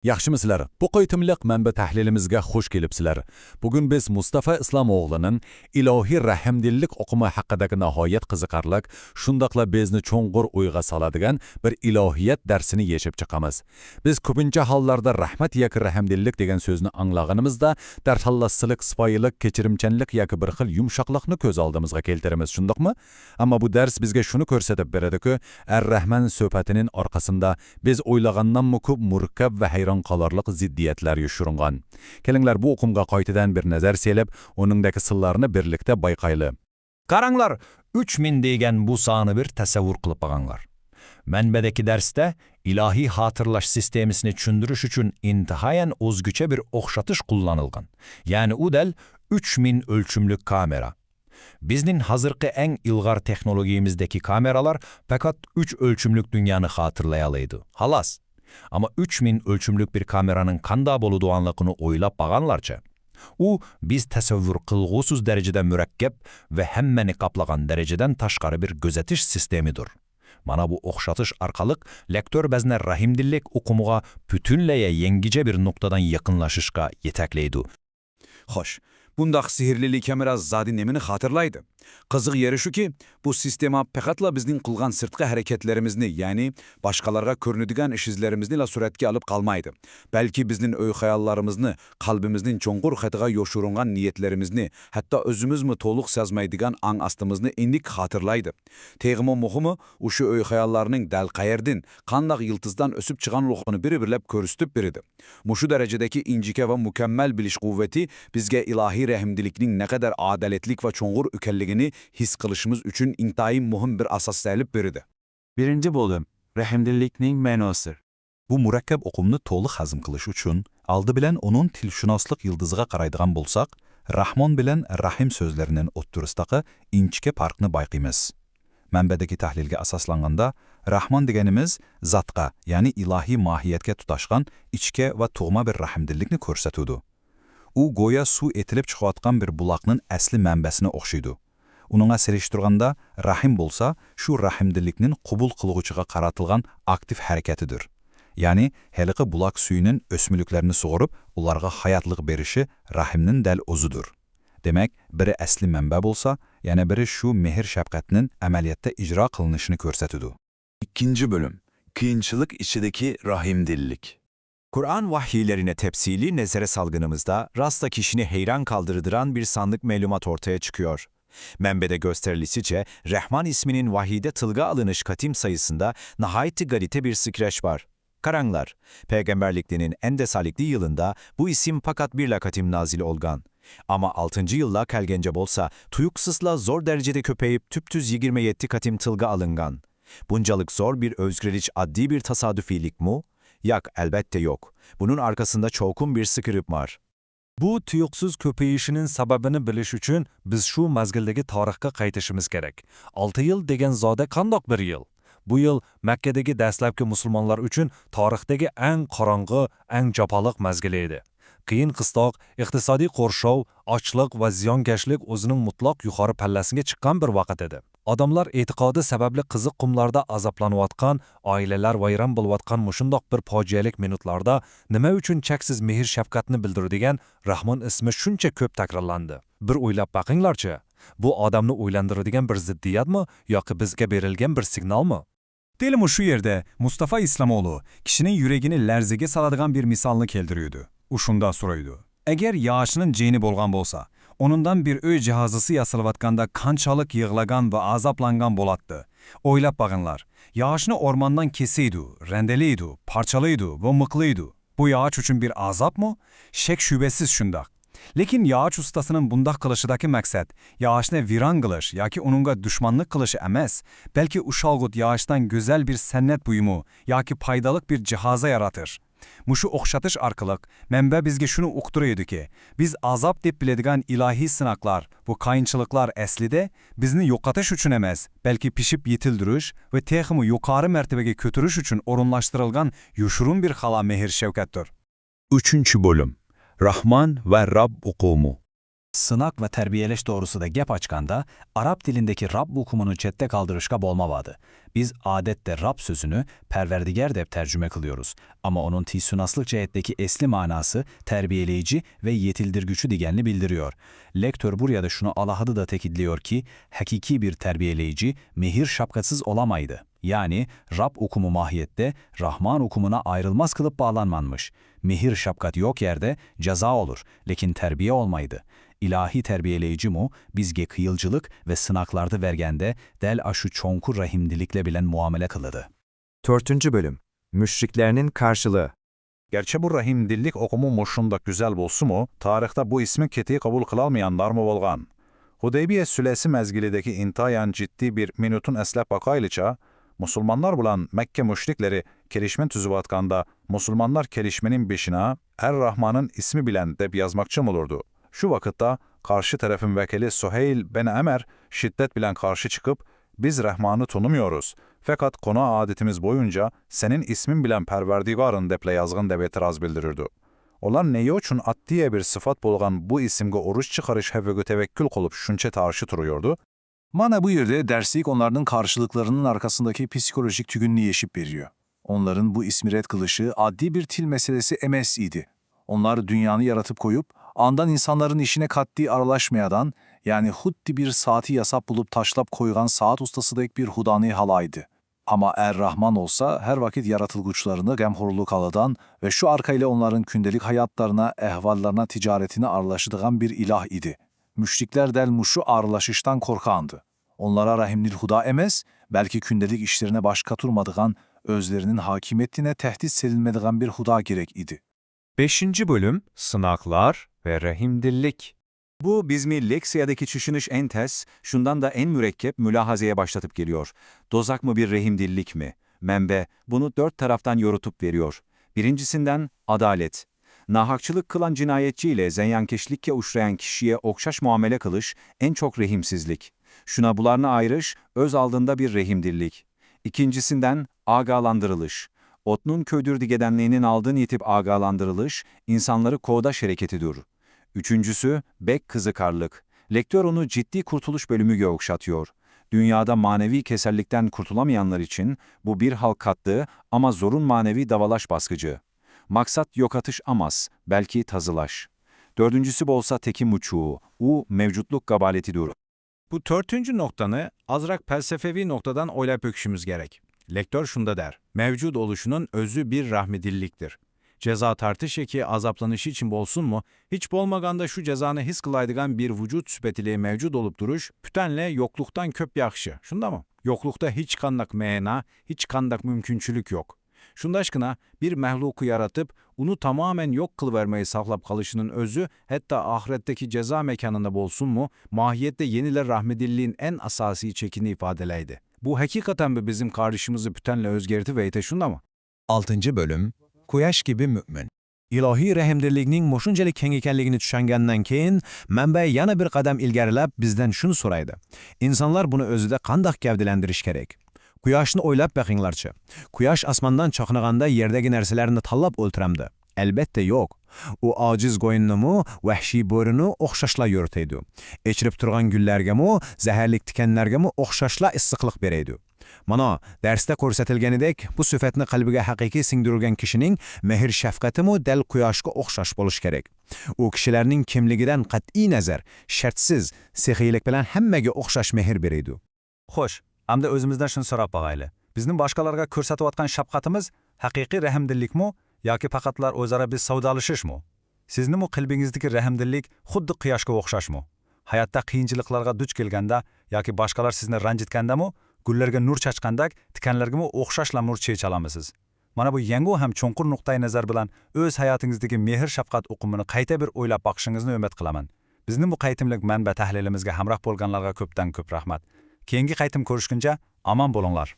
Yaxşımısılar, bu qaytımlıq mənbə təhlilimizə xoş gelibsizlər. Bugün biz Mustafa İslamoğlu'nun İlahi Rahimdillik oquma haqqidagi nihoyat qiziqarlik, shundaqla bizni cho'nqur o'yga soladigan bir ilohiyat darsini yechib chiqamiz. Biz ko'pincha hollarda rahmat yoki rahimdillik degan so'zni anglag'animizda darhallassilik, sipoyilik, kechirimchanlik yoki bir xil yumshoqlikni ko'z oldimizga keltiramiz, shundaqmi? Ammo bu dars bizga shuni ko'rsatib beradi-ku, Ar-Rahman suhbatining orqasida biz o'ylagandan ko'p murakkab va hayron qalarlıq ziddiyetler yuşurungan. Kelinglar bu oqumga qaytadan bir nazar selib, onundaki sırlarını birlikte bayqaylı. Qaranglar, 3000 degan bu sani bir tasavvur qilib bag'anlar. Manbadagi darsda ilahi hatırlash sistemisini tushundirish uchun intihoyan o'zgucha bir o'xshatish kullanılgan. Yani u dal 3000 ölçümlük kamera. Bizning hazırki eng ilg'or texnologiyamizdagi kameralar fakat 3 ölçümlük dünyani hatırlayalaydı. Halas. Ama 3000 ölçümlük bir kameranın kanda boluduğanlıqını oylap bağanlarca, u biz tasavvur qılğusuz derecede mürekkep ve hemmeni kaplagan dereceden taşqarı bir gözetiş sistemidir. Mana bu oxşatış arkalık, lektör bezne rahimdillik okumuğa bütünleye yengice bir noktadan yakınlaşışqa yetekleydi. Xoş, bundaq sihirlilik biraz zadi nemini hatırlaydı. Qızıq yeri şu ki, bu sistema pekatla bizning qılğan sırtqı hareketlerimizni, yani başkalarga körünüdigan iş izlerimizni la suratga alıp kalmaydı. Belki bizning öy hayallarımızını, kalbimizning çoğunqur xatıga yoşurungan niyetlerimizni, hatta özümüzmü toluq sezmaydigan an astımızını indik hatırlaydı. Teğimi muhumu, uşu öy hayallarının dal qayerdin, qandaq yıldızdan ösüp çıgan loğunu biri-birlep körüstüp biridi. Muşu derecedeki incike ve mükemmel biliş kuvveti bizge ilahi rahimdilikning ne kadar adaletlik ve çoğunqur ükelligini his qilishimiz uchun intayin muhim bir asas sayılıp berdi. Birinci bölüm, rahimdillikning ma'nosi. Bu murakkab oqumni to'liq hazm qilish uchun aldı bilan onun tilshunoslik yıldızıga qaraydigan bo'lsak, Rahmon bilan Rahim so'zlarining o'ttirisidagi inchike farqni bayqaymiz. Manbadagi tahlilga asoslanganda, Rahmon deganimiz zatqa, ya'ni ilohiy mohiyatga tutashgan ichki va tug'ma bir rahimdillikni ko'rsatadi. U go'yo suv etilib chiqayotgan bir buloqning asli manbasini o'xshaydi. Ununla seliştirganda rahim bolsa, şu rahimdilliknin qubul qılğuçıga qaratilgan aktif hareketidir. Yani heliqi bulak suyunun ösmülüklerini soğurup, ularga hayatlık berişi rahimnin dal ozudur. Demek, biri asli mənbə bolsa, yani biri şu mehir şəfqətinin əməliyyatda icra qılınışını görsətidu. İkinci bölüm, kıyınçılık içindeki rahimdillik. Kur'an vahiylerine tepsili nezere salgınımızda rasta kişini heyran kaldırdıran bir sandık melumat ortaya çıkıyor. Mənbədə gösterilisice, Rahman isminin vahide tılga alınış katim sayısında nahayeti galite bir sıkreç var. Karanglar, peygamberlikliğinin en desalikli yılında bu isim fakat bir lakatim nazil olgan. Ama 6. yılla kelgence bolsa, tuyuksızla zor derecede köpeyip tüptüz 27 katim tılga alıngan. Buncalık zor bir özgürlük addi bir tasadüfilik mu? Yak, elbette yok. Bunun arkasında çoğun bir sıkırıp var. Bu tuyuqsiz ko'payishinin sababini bilish uchun biz shu mazgildagi tarixga qaytishimiz kerak. 6 yil degan zoda qandoq bir yil? Bu yil Makkadagi dastlabki musulmonlar uchun tarixdagi eng qorong'i, eng jafoliq mazgil edi. Qiyin qistoq, iqtisodiy qo'rshov, ochliq va ziyonkashlik o'zining mutlaq yuqori pallasiga chiqqan bir vaqt edi. Odamlar e'tiqodi sababli qiziq qumlarda azoblanayotgan, oilalar vayron bo'layotgan mushundoq bir fojialik minutlarda nima uchun cheksiz mehr shafqatni bildiradigan Rahmon ismi shuncha ko'p takrorlandi? Bir o'ylab baqinglarchi, bu odamni o'ylantiradigan bir ziddiyatmi yoki bizga berilgan bir signalmi? Dilim şu yerde Mustafa İslamoğlu kişinin yüreğini lerzege saladigan bir misalını keldiriyordu. U şunda soruydu. Eğer yağışının ceyni bolgan bolsa, onundan bir öy cihazısı yasalıvatkanda kançalık yığlagan ve azaplangan bolatdı. Oylap bağınlar, yağışını ormandan keseydi, rendeleydi, parçalıydı ve mıklıydı. Bu yağış üçün bir azap mı? Şek şübesiz şundak. Lekin yağış ustasının bundak kılışıdaki maksat, yağışını viran kılış, yaki onunla düşmanlık kılışı emes, belki uşalgut yağıştan güzel bir sennet buyumu, yaki paydalık bir cihaza yaratır. Muşu oxşatış arkalık, mənbə bizge şunu uqturuydu ki, biz azap dep biledigan ilahi sınaklar, bu kayınçılıklar əslide bizni yoqatış üçün emas, belki pişip yetildiriş ve teximi yukarı mertebege kötürüş üçün orunlaştırılgan yuşurun bir hala mehir şevkettir. 3. bölüm, Rahman ve Rab ukumu. Sınak ve terbiyeleş doğrusida gap açkanda, Arap dilindeki Rab hukumunu chetde kaldırışka bolmavadı. Biz adette Rab sözünü perverdigar dep tercüme kılıyoruz. Ama onun tisunaslık cihetteki esli manası terbiyeleyici ve yetildirgüçü digenli bildiriyor. Lektör buraya da şunu alahadı da tekidliyor ki, hakiki bir terbiyeleyici mehir şapkatsız olamaydı. Yani Rab hukumu mahiyette Rahman hukumuna ayrılmaz kılıp bağlanmanmış. Mehir şapkat yok yerde ceza olur, lekin terbiye olmaydı. İlahi terbiyeleyici mu, bizge kıyılcılık ve sınaklarda vergende del aşı çonkur rahimdilikle bilen muamele kılıdı. 4. bölüm. Müşriklerinin karşılığı. Gerçi bu rahimdillik okumu moşundaq güzel bolsu mu, tarixte bu ismi keti kabul kılalmayanlar mı bolgan? Hudeybiye sülesi mezgilideki intayan ciddi bir minutun eslep bakaylıça, Musulmanlar bulan Mekke müşrikleri kelişmen tüzüvatkanda Musulmanlar kelişmenin beşine Er-Rahman'ın ismi bilen dep yazmakçı olurdu. Şu vakitte karşı tarafın vekili Suheyl ben Emer şiddet bilen karşı çıkıp biz Rahman'ı tanımıyoruz. Fakat konu adetimiz boyunca senin ismin bilen perverdigarın deple yazgın dep etiraz bildirirdi. Onlar neyi üçün attiye bir sıfat bolgan bu isimge oruç çıkarış hevvegü tevekkül kolup şunçe tarşı turuyordu. Mana bu yerde derslik onların karşılıklarının arkasındaki psikolojik tügününü yeşip veriyor. Onların bu ismi red kılışı adli bir til meselesi emes idi. Onlar dünyanı yaratıp koyup, andan insanların işine katli aralaşmayadan, yani huddi bir saati yasap bulup taşlap koygan saat ustasıdaki bir hudani halaydı. Ama Er-Rahman olsa her vakit yaratılgıçlarını gemhurluk aladan ve şu arkayla onların gündelik hayatlarına, ehvallarına, ticaretine arlaşıdığan bir ilah idi. Müşrikler delmuşu arlaşıştan korkandı. Onlara rahimnil huda emez, belki gündelik işlerine baş katurmadığan, özlerinin hakimiyetine tehdit selinmediğen bir huda gerek idi. 5. bölüm. Sınaklar ve rahimdillik. Bu bizmi leksiyadaki çüşünüş en tez, şundan da en mürekkep mülahazeye başlatıp geliyor. Dozak mı bir rehimdillik mi? Menbe bunu 4 taraftan yorutup veriyor. Birincisinden adalet. Nahakçılık kılan cinayetçi ile zenyankeşlikke uşrayan kişiye okşaş muamele kılış en çok rehimsizlik. Şuna bularına ayrış, öz aldığında bir rehimdillik. İkincisinden ağalandırılış. Otnun köydürdigedenliğinin aldığın yetip ağalandırılış, insanları koğdaş hareketidir. Üçüncüsü, bek kızıkarlık. Lektör onu ciddi kurtuluş bölümü okşatıyor. Dünyada manevi keserlikten kurtulamayanlar için bu bir halk kattığı ama zorun manevi davalaş baskıcı. Maksat yok atış amaz, belki tazılaş. Dördüncüsü bolsa teki muçuğu, mevcutluk gabaletidir. Bu 4. noktanı azrak felsefevi noktadan oylap öküşümüz gerek. Lektör şunda der, mevcut oluşunun özü bir rahmedilliktir. Ceza tartış eki azaplanışı için bolsun mu, hiç bolmaganda şu cezanı his kılaydıgan bir vücut süpetiliği mevcut olup duruş, pütenle yokluktan köp yakşı. Şunda mı? Yoklukta hiç kandak meyena, hiç kandak mümkünçülük yok. Şunda aşkına bir mehluku yaratıp, onu tamamen yok kılıvermeyi saklap kalışının özü, hatta ahiretteki ceza mekanında bolsun mu, mahiyette yeniler rahmedilliğin en asasi çekini ifadeleydi. Bu hakikaten bizim kardeşimizi pütenle özgerti ve ite şunda mı? 6. bölüm. Kuyaş gibi mümin. İlahi rahimdillikning moşunchalik keng ekanligini tushungandan keyin manba yana bir qadam ilgarilab bizdan shuni so'raydi. İnsanlar buni o'zida qanday gavdalantirish kerak? Quyoshni o'ylab baqinglarchi. Quyosh osmondan chaqnaganda yerdagi narsalarni tanlab o'ltiramdi. Albatta yo'q. U ojiz go'yinnimi, vahshiy bo'rini o'xshashla yo'rtaydi. Echirib turgan gullargami, zaharlik tikanlargami o'xshashla issiqlik beraydi. Mana darsda ko'rsatilganidek, bu sifatni qalbiga haqiqiy singdirilgan kishining mehr shafqatimi dal quyoshga o'xshash bo'lish kerak. U kishilarning kimligidan qat'iy nazar, shartsiz, sexiylik bilan hammaga o'xshash mehr beradi. Xo'sh, hamda o'zimizdan shuni so'rab bag'ayli. Bizning boshqalarga ko'rsatayotgan shafqatimiz haqiqiy rahmdillikmi yoki faqatlar o'zaro biz savdolashishmi? Sizning qalbingizdagi rahmdillik xuddi quyoshga o'xshashmi? Hayotda qiyinchiliklarga duch kelganda yoki boshqalar sizni ranjitgandami, gullarga nur chachqandak, tikanlarga o'xshashla nur chechalamisiz? Mana bu yangi ham cho'nqur nuqtai nazar bilan o'z hayotingizdagi mehr shafqat o'qimini qayta bir o'ylab boqishingizni umid qilaman. Bizning bu qaytimlik manba tahlilimizga hamroh bo'lganlarga ko'pdan ko'p rahmat. Keyingi qaytim ko'rishguncha omon bo'linglar.